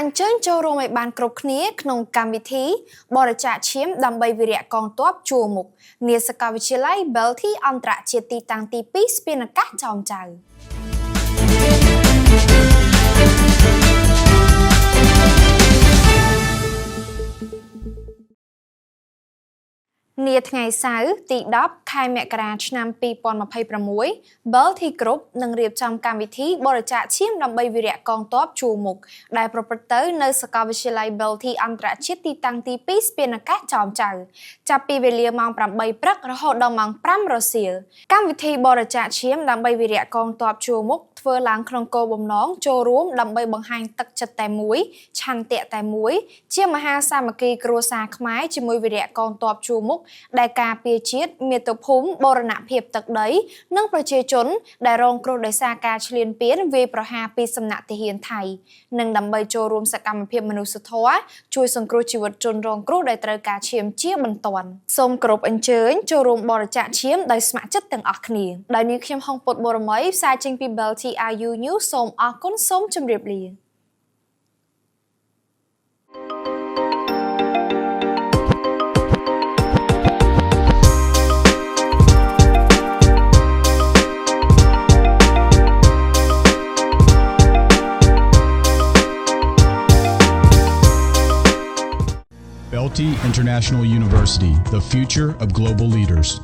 អញ្ជើញចូលរួមឲ្យបានគ្រប់គ្នាក្នុងកម្មវិធីបរិច្ចាគឈាមដើម្បីវីរៈកងទ័ពជួរមុខនាសាកលវិទ្យាល័យ Belty អន្តរជាតិទីតាំងទី2ស្ពានអាកាសចោមចៅនាថ្ងៃសៅរ៍ទី10ខែមករាឆ្នាំ2026 Belty Group នឹងរៀបចំកម្មវិធីបរិច្ចាគឈាមដើម្បីវីរៈកងទ័ពជួរមុខដែលប្រព្រឹត្តទៅនៅសាកលវិទ្យាល័យ Belty អន្តរជាតិទីតាំងទី2ស្ពានអាកាសចោមចៅចាប់ពីវេលាម៉ោង 8 ព្រឹករហូតដល់ម៉ោង 5 រសៀលកម្មវិធីបរិច្ចាគឈាមដើម្បីវីរៈកងទ័ពជួរមុខធ្វើឡើងក្នុងគោលបំណងចូលរួមដើម្បីបង្ហាញទឹកចិត្តតែមួយឆន្ទៈតែមួយជាមហាសាមគ្គីគ្រួសារខ្មែរជាមួយវីរៈកងទ័ពជួរមុខដែលការពារជាតិមាតុភូមិបូរណភាពទឹកដីនិងប្រជាជនដែលរងគ្រោះដោយសារការឈ្លានពានវាយប្រហារពីសំណាក់ទាហានថៃនិងដើម្បីចូលរួមសកម្មភាពមនុស្សធម៌ជួយសង្គ្រោះជីវិតជនរងគ្រោះដែលត្រូវការឈាមជាបន្ទាន់សូមគោរពអញ្ជើញចូលរួមបរិច្ចាគឈាមដោយស្ម័គ្រចិត្តទាំងអស់គ្នាដោយនាងខ្ញុំហុងពុតបូរមីផ្សាយចេញពី Belty IU News សូមអរគុណសូមជម្រាបលាBelty International University, the future of global leaders.